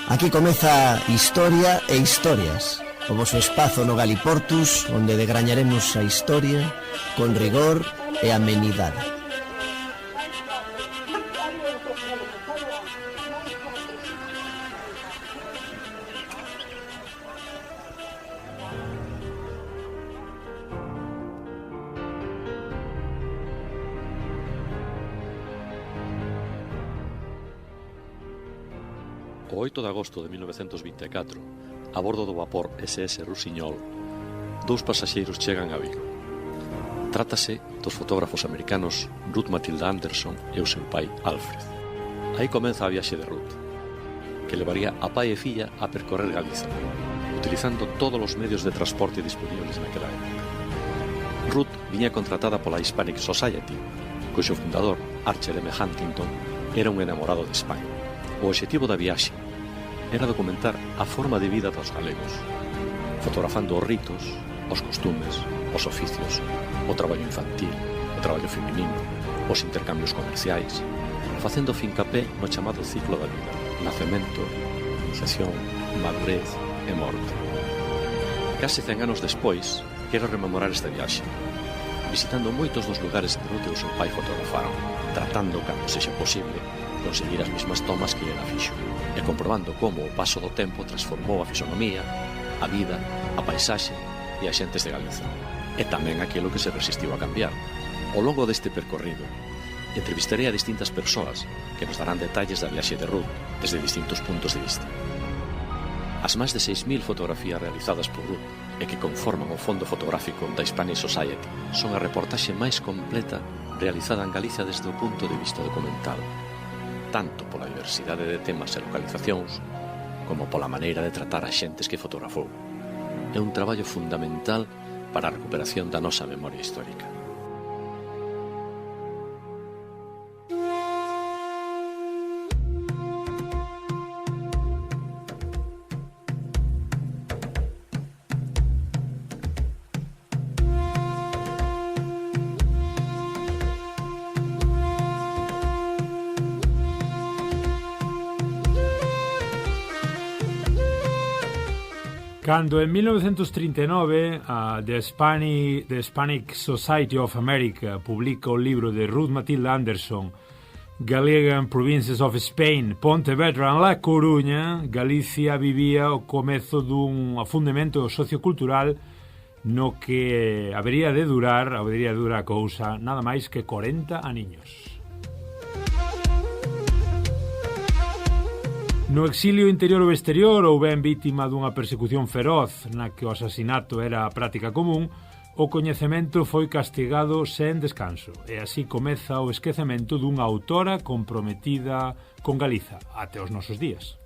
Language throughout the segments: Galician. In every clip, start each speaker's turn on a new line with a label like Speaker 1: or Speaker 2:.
Speaker 1: Aquí comeza Historia e Historias, o voso espazo no Galiportus, onde degrañaremos a historia con rigor e amenidade.
Speaker 2: O 8 de agosto de 1924, a bordo do vapor SS Rusiñol, dous pasaxeiros chegan a Vigo. Trátase dos fotógrafos americanos Ruth Matilda Anderson e o seu pai Alfred. Aí comeza a viaxe de Ruth, que levaría a pai e filla a percorrer Galiza, utilizando todos os medios de transporte disponibles naquela época. Ruth viña contratada pola Hispanic Society, cuxo fundador, Archer M. Huntington, era un enamorado de España. O obxectivo da viaxe era documentar a forma de vida dos galegos, fotografando os ritos, os costumes, os oficios, o traballo infantil, o traballo feminino, os intercambios comerciais, facendo fincapé no chamado ciclo da vida: nacemento, iniciación, madurez e morte. Case 100 anos despois, quero rememorar esta viaxe, visitando moitos dos lugares que Ruth e o seu pai fotografaron, tratando, cando sexa posible, conseguir as mesmas tomas que ela fixo, e comprobando como o paso do tempo transformou a fisonomía, a vida, a paisaxe e as xentes de Galiza, e tamén aquilo que se resistiu a cambiar. Ao longo deste percorrido, entrevistarei a distintas persoas que nos darán detalles da viaxe de Ruth desde distintos puntos de vista. As máis de 6.000 fotografías realizadas por Ruth e que conforman o fondo fotográfico da Hispanic Society son a reportaxe máis completa realizada en Galicia desde o punto de vista documental, tanto pola diversidade de temas e localizacións como pola maneira de tratar as xentes que fotografou. É un traballo fundamental para a recuperación da nosa memoria histórica.
Speaker 3: Cando en 1939 a The Hispanic Society of America publica o libro de Ruth Matilda Anderson, Gallegan Provinces of Spain, Pontevedra en La Coruña, Galicia vivía o comezo dun afundimento sociocultural no que habería de durar a cousa nada máis que 40 aniños. No exilio interior ou exterior, ou ben vítima dunha persecución feroz na que o asasinato era a práctica común, o coñecemento foi castigado sen descanso, e así comeza o esquecemento dunha autora comprometida con Galiza até os nosos días.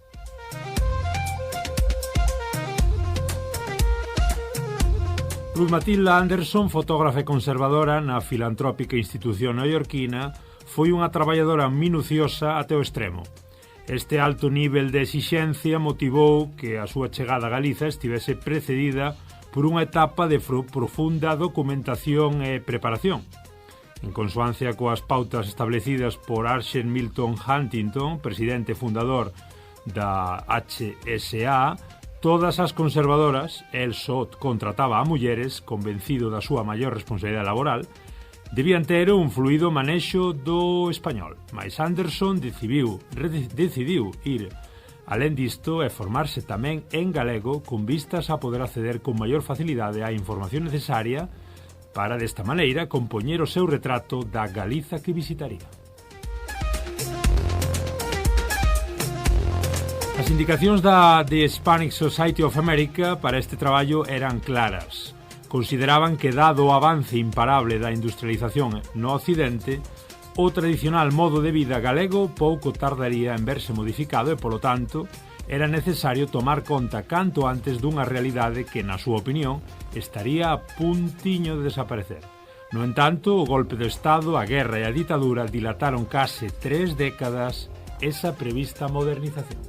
Speaker 3: Ruth Matilda Anderson, fotógrafa e conservadora na filantrópica institución neoyorquina, foi unha traballadora minuciosa até o extremo. Este alto nivel de exixencia motivou que a súa chegada a Galiza estivese precedida por unha etapa de profunda documentación e preparación. En consoancia coas pautas establecidas por Archer Milton Huntington, presidente fundador da HSA, todas as conservadoras, el só contrataba a mulleres, convencido da súa maior responsabilidade laboral, debían ter un fluido manexo do español, mais Anderson decidiu ir alén disto e formarse tamén en galego con vistas a poder acceder con maior facilidade á información necesaria para desta maneira compoñer o seu retrato da Galiza que visitaría. As indicacións da The Hispanic Society of America para este traballo eran claras. Consideraban que, dado o avance imparable da industrialización no Occidente, o tradicional modo de vida galego pouco tardaría en verse modificado e, polo tanto, era necesario tomar conta canto antes dunha realidade que, na súa opinión, estaría a puntiño de desaparecer. No entanto, o golpe do Estado, a guerra e a ditadura dilataron case 3 décadas esa prevista modernización.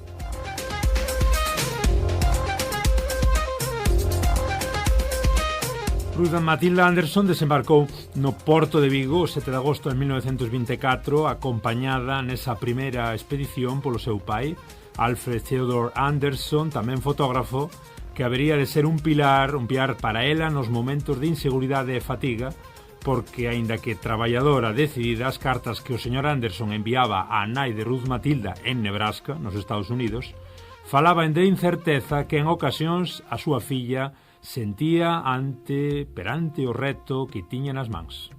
Speaker 3: Ruth Matilda Anderson desembarcou no porto de Vigo o 7 de agosto de 1924, acompañada nesa primeira expedición polo seu pai, Alfred Theodor Anderson, tamén fotógrafo, que habería de ser un pilar para ela nos momentos de inseguridade e fatiga, porque, aínda que traballadora decidida, as cartas que o señor Anderson enviaba á nai de Ruth Matilda en Nebraska, nos Estados Unidos, falaban de incerteza que en ocasións a súa filla sentía perante o reto que tiña nas mans.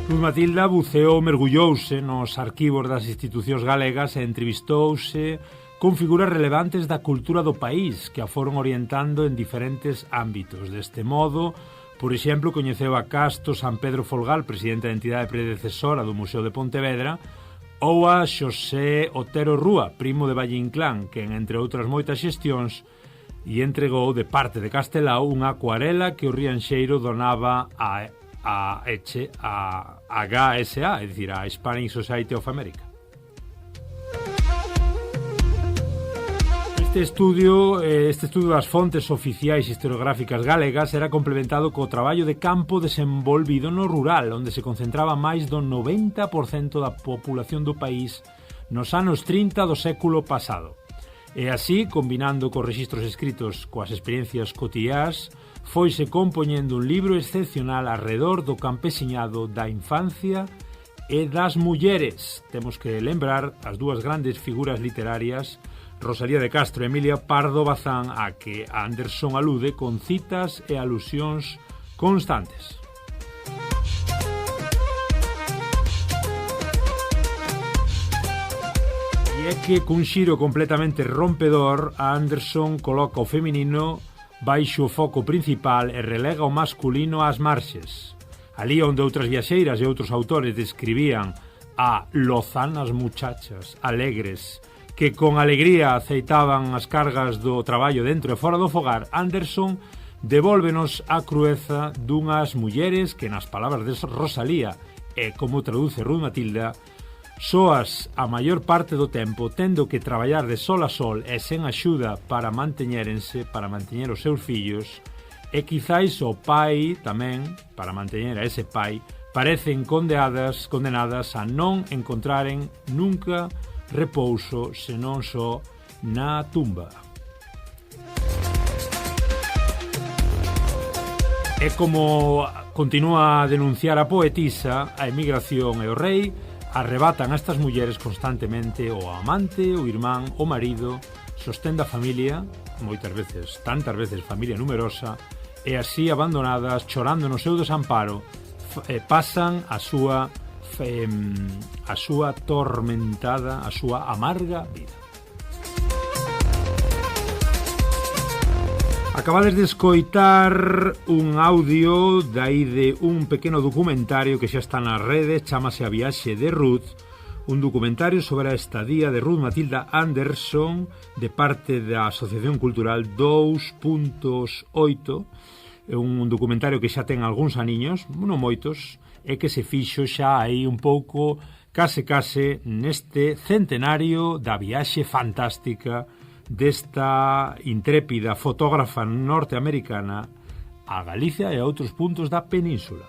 Speaker 3: Ruth Matilda mergullouse nos arquivos das institucións galegas e entrevistouse con figuras relevantes da cultura do país que a foron orientando en diferentes ámbitos. Deste modo, por exemplo, coñeceu a Casto San Pedro Folgal, presidente da entidade predecesora do Museo de Pontevedra, ou a Xosé Otero Rúa, primo de Valle Inclán, que, entre outras moitas xestións, e entregou de parte de Castelao unha acuarela que o Rianxeiro donaba a HSA, é dicir, a Hispanic Society of America. Este estudio das fontes oficiais historiográficas galegas era complementado co traballo de campo desenvolvido no rural, onde se concentraba máis do 90% da populación do país nos anos 30 do século pasado. E así, combinando cos rexistros escritos coas experiencias cotiás, foise compoñendo un libro excepcional arredor do campesiñado, da infancia e das mulleres. Temos que lembrar as dúas grandes figuras literarias, Rosalía de Castro e Emilia Pardo Bazán, a que Anderson alude con citas e alusións constantes. E é que, cun xiro completamente rompedor, Anderson coloca o feminino baixo o foco principal e relega o masculino ás marxes. Alí onde outras viaxeiras e outros autores describían a lozanas muchachas, alegres, que con alegría aceitaban as cargas do traballo dentro e fora do fogar, Anderson devólvenos a crueza dunhas mulleres que, nas palabras de Rosalía e como traduce Ruth Matilda, soas a maior parte do tempo tendo que traballar de sol a sol e sen axuda para manteñer os seus fillos, e quizáis o pai tamén, para manteñer a ese pai, parecen condenadas a non encontraren nunca repouso senón só na tumba. E como continúa a denunciar a poetisa, a emigración e o rei arrebatan a estas mulleres constantemente o amante, o irmán, o marido, sostén da familia, moitas veces, tantas veces familia numerosa, e así abandonadas, chorando no seu desamparo, pasan a súa tormentada, a súa amarga vida. Acabades de escoitar un audio dai de un pequeno documentario que xa está na rede, chamase A Viaxe de Ruth, un documentario sobre a estadía de Ruth Matilda Anderson de parte da Asociación Cultural 2.8, un documentario que xa ten algúns aniños, non moitos, e que se fixo xa aí un pouco case neste centenario da viaxe fantástica desta intrépida fotógrafa norteamericana a Galicia e a outros puntos da península.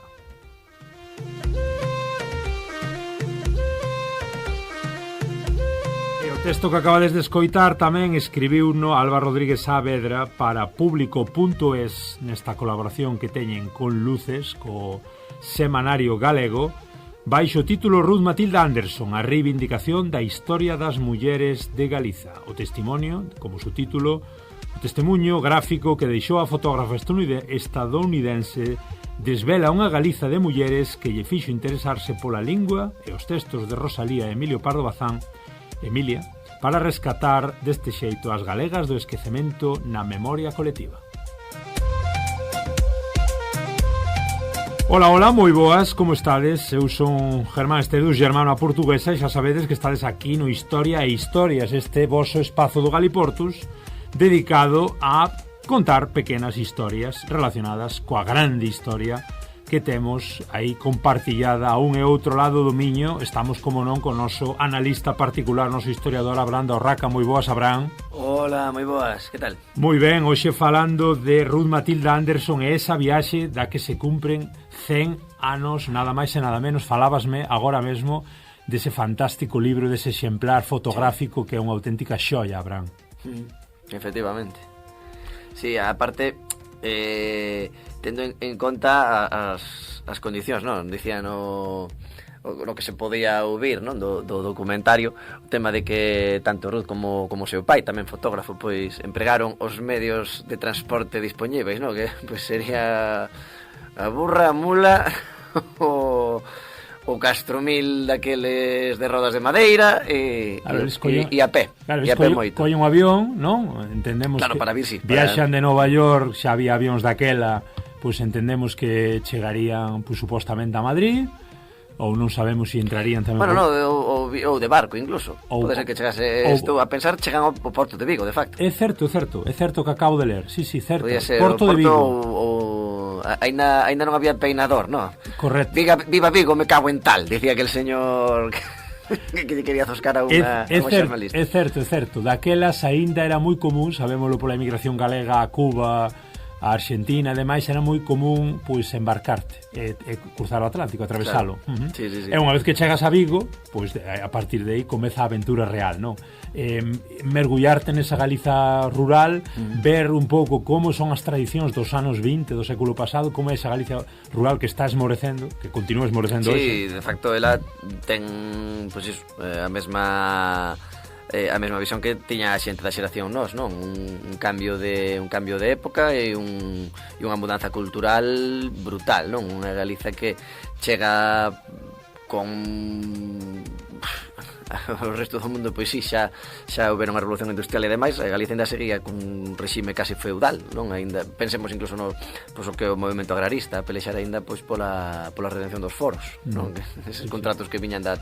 Speaker 3: E o texto que acabades de escoitar tamén escribiuno Alba Rodríguez Saavedra para Público.es nesta colaboración que teñen con Luces, co semanario galego, baixo o título Ruth Matilda Anderson, a reivindicación da historia das mulleres de Galiza. O testimonio, como subtítulo, o testemunho gráfico que deixou a fotógrafa estadounidense desvela unha Galiza de mulleres que lle fixo interesarse pola lingua e os textos de Rosalía e Emilio Pardo Bazán, Emilia, para rescatar deste xeito as galegas do esquecemento na memoria colectiva. Ola, moi boas, como estades? Eu son Germán Estedus, germano a portuguesa, e xa sabedes que estades aquí no Historia e Historias, este voso espazo do Galiportus, dedicado a contar pequenas historias relacionadas coa grande historia que temos aí compartillada a un e outro lado do Miño. Estamos, como non, con o noso analista particular, noso historiador Abraham da Urraca. Moi boas, Abraham.
Speaker 4: Hola, moi boas, que tal?
Speaker 3: Moi ben, hoxe falando de Ruth Matilda Anderson e esa viaxe da que se cumpren 100 anos, nada máis e nada menos. Falábasme agora mesmo dese fantástico libro, dese exemplar fotográfico que é unha auténtica xoia, Abraham.
Speaker 4: Efectivamente. Sí, aparte, tendo en conta as condicións, non? Dicían o que se podía ouvir, non? Do documentario, o tema de que tanto Ruth como seu pai, tamén fotógrafo, pois empregaron os medios de transporte dispoñíveis, non? Que pois sería a burra, a mula o castromil daqueles de rodas de madeira e a pé.
Speaker 3: Claro, e a pé moito. Colle un avión, non? Entendemos, claro, que
Speaker 4: para vir, sí,
Speaker 3: viaxan de Nova York, xa había avións daquela, pois entendemos que chegarían, pois, supostamente a Madrid, ou non sabemos se entrarían tamén.
Speaker 4: Bueno, ou de barco incluso. Pode ser que chegase, estou a pensar, chegan ao Porto de Vigo, de facto.
Speaker 3: É certo que acabo de ler. Sí, certo.
Speaker 4: Porto de Vigo. Ainda non había peinador, non?
Speaker 3: Correcto.
Speaker 4: Viva Vigo, me cago en tal, decía aquel señor que quería zoscar a unha xornalista.
Speaker 3: É certo. Daquelas aínda era moi común, sabémolo pola emigración galega a Cuba, a Argentina, ademais, era moi común pois embarcarte e cruzar o Atlántico, atravesalo.
Speaker 4: Claro. Sí.
Speaker 3: E unha vez que chegas a Vigo, pois a partir de aí comeza a aventura real, non? Mergullarte nesa Galiza rural, ver un pouco como son as tradicións dos anos 20 do século pasado, como é esa Galiza rural que está esmorecendo, que continúa esmorecendo hoxe.
Speaker 4: Sí, de facto, ela ten pois iso, a mesma visión que tiña a xente da xeración nós, non? Un cambio de época e unha mudanza cultural brutal, non? Unha Galiza que chega con o resto do mundo, pois sí, xa houbera unha revolución industrial e demais. A Galiza ainda seguía con un regime casi feudal, non? Ainda pensemos incluso no pois o que o movemento agrarista, pelexar ainda pois pola redención dos foros, non? Eses contratos que viñan da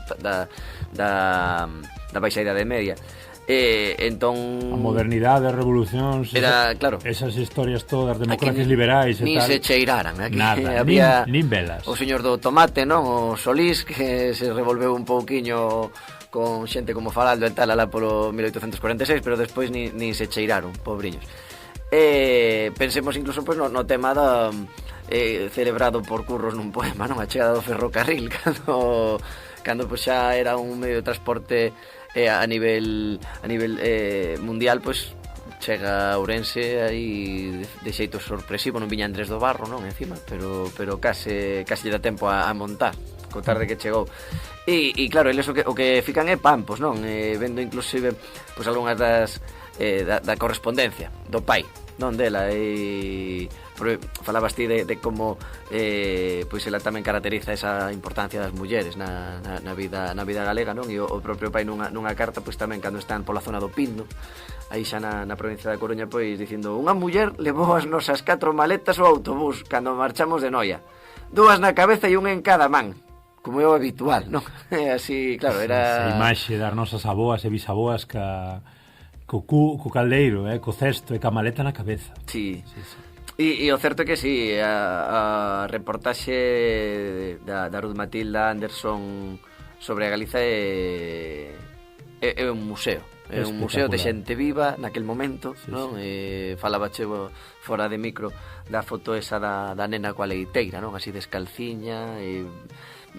Speaker 4: baixa idade media. Entón
Speaker 3: a modernidade, as revolucións,
Speaker 4: era, claro,
Speaker 3: esas historias todas, democracias liberais e
Speaker 4: tal, se cheiraran aquí.
Speaker 3: Nada,
Speaker 4: había
Speaker 3: nin velas.
Speaker 4: O señor do tomate, non? O Solís, que se revolveu un pouquiño con xente como Faraldo e tal alá polo 1846, pero despois nin se cheiraron, pobriños. Pensemos incluso pois, no tema da celebrado por Curros nun poema, non? A chegada do ferrocarril, cando pois, xa era un medio de transporte a nivel mundial, pois chega a Ourense aí de xeito sorpresivo. Non viña Andrés do Barro, non, encima, pero case lle dá tempo a montar co tarde que chegou. E claro, eles o que fican é pampos, non? Vendo inclusive pois algunhas da correspondencia do pai, non, dela, falabas ti de como pois ela tamén caracteriza esa importancia das mulleres na vida galega, non? E o propio pai nunha carta, pois tamén cando están pola zona do Pindo, aí xa na provincia da Coruña, pois dicindo: unha muller levou as nosas 4 maletas ao autobús cando marchamos de Noia, 2 na cabeza e unha en cada man, como é o habitual, non? Así, claro, era
Speaker 3: esa imaxe das nosas aboas e bisaboas co caldeiro, co cesto e ca maleta na cabeza.
Speaker 4: Sí. E o certo é que sí, a reportaxe da Ruth Matilda Anderson sobre a Galiza é un museo. É un museo de xente viva naquel momento, sí, non? Falaba chevo fora de micro da foto esa da nena coa leiteira, non? Así descalciña e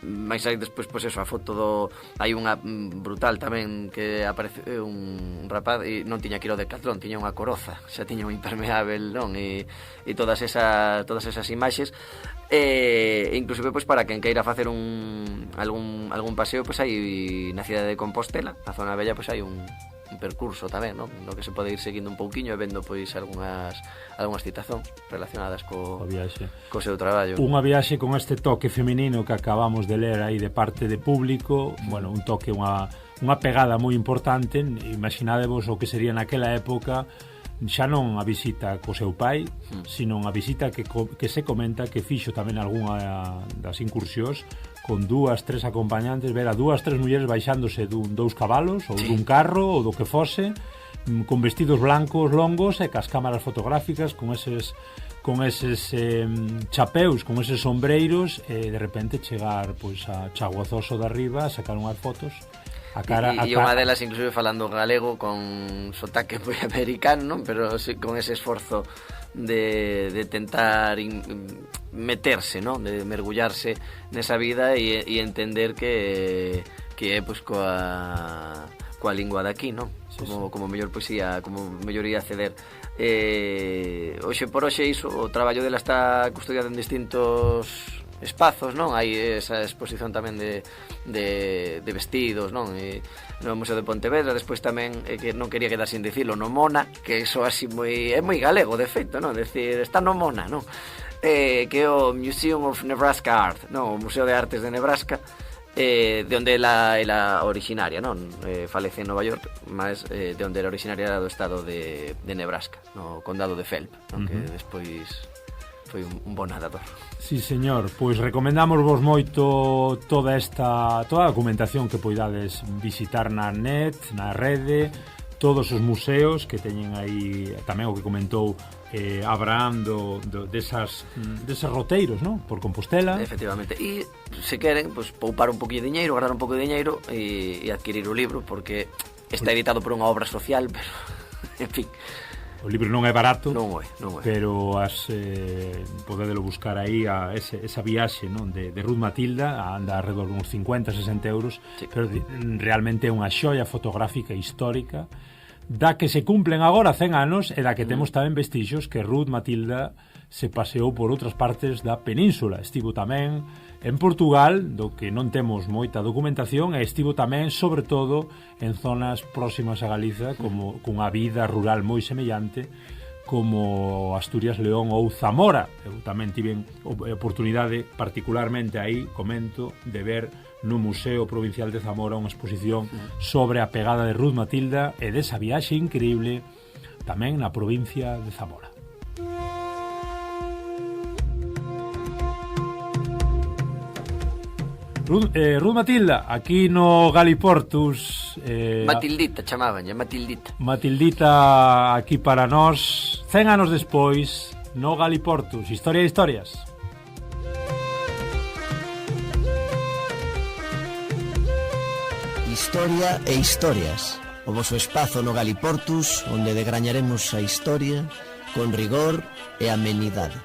Speaker 4: máis aí despois, pois eso, a foto hai unha brutal tamén que aparece un rapaz e non tiña que ir ao Decathlon, tiña unha coroza, xa tiña un impermeável, non? E todas esas imaxes, inclusive pois para quen queira facer algún paseo, pois hai na cidade de Compostela, na zona bella, pois hai un percurso tamén, non? No que se pode ir seguindo un pouquiño e vendo pois algunhas citacións relacionadas co seu traballo.
Speaker 3: Unha viaxe con este toque feminino que acabamos de ler aí de parte de público, bueno, un toque, unha pegada moi importante. Imaginadevos o que sería naquela época xa non a visita co seu pai, sino a visita que se comenta que fixo tamén algunha das incursións con 2, 3 acompañantes, ver a 2, 3 mulleres baixándose dous cabalos ou dun carro ou do que fose, con vestidos blancos longos e cas cámaras fotográficas, con con eses chapeus, con eses sombreiros, e de repente chegar pois a Chaguazoso de arriba a sacar unhas fotos a cara
Speaker 4: e unha delas inclusive falando galego con sotaque moi americano, non? Pero sí, con ese esforzo de tentar meterse, non? De mergullarse nesa vida e entender que é pois coa lingua de aquí, non?
Speaker 3: Sí,
Speaker 4: como mellor poesía, como mellor ia acceder. Hoxe por hoxe iso, o traballo dela está custodiado en distintos espazos, non? Hai esa exposición tamén de vestidos, non? E no Museo de Pontevedra, despois tamén que non quería quedar sin dicilo, no Mona, que iso así é moi galego, de feito, non? Decir, está no Mona, non? Que é o Museum of Nebraska Art, non? O Museo de Artes de Nebraska, de onde ela originaria, non? Falece en Nova York, mas de onde era originaria era do estado de Nebraska, no condado de Phelps, non? Que despois foi un bon nadador.
Speaker 3: Sí, señor, pois recomendamos vos moito toda a documentación que poidades visitar na net, na rede, todos os museos que teñen aí, tamén o que comentou Abraham deses roteiros, non? Por Compostela.
Speaker 4: Efectivamente, e se queren, pues, poupar un pouquinho de diñeiro, guardar un pouco de diñeiro e adquirir o libro, porque está editado por unha obra social, pero, en fin,
Speaker 3: o libro non é barato,
Speaker 4: non é.
Speaker 3: Pero podedelo buscar aí esa viaxe, non? De Ruth Matilda, anda alrededor de uns 50-60 euros,
Speaker 4: sí.
Speaker 3: Pero realmente é unha xoia fotográfica histórica da que se cumplen agora 100 anos e da que temos tamén vestixios que Ruth Matilda se paseou por outras partes da península. Estivo tamén en Portugal, do que non temos moita documentación, e estivo tamén, sobre todo, en zonas próximas a Galiza, como cunha vida rural moi semellante, como Asturias, León ou Zamora. Eu tamén tive oportunidade, particularmente aí, comento, de ver no Museo Provincial de Zamora unha exposición sobre a pegada de Ruth Matilda e desa viaxe increíble tamén na provincia de Zamora. Ruth Matilda, aquí no Galiportus,
Speaker 4: Matildita chamabanlle, Matildita.
Speaker 3: Matildita aquí para nós 100 anos despois no Galiportus, Historia de Historias.
Speaker 1: Historia e historias. O voso espazo no Galiportus onde degrañaremos a historia con rigor e amenidade.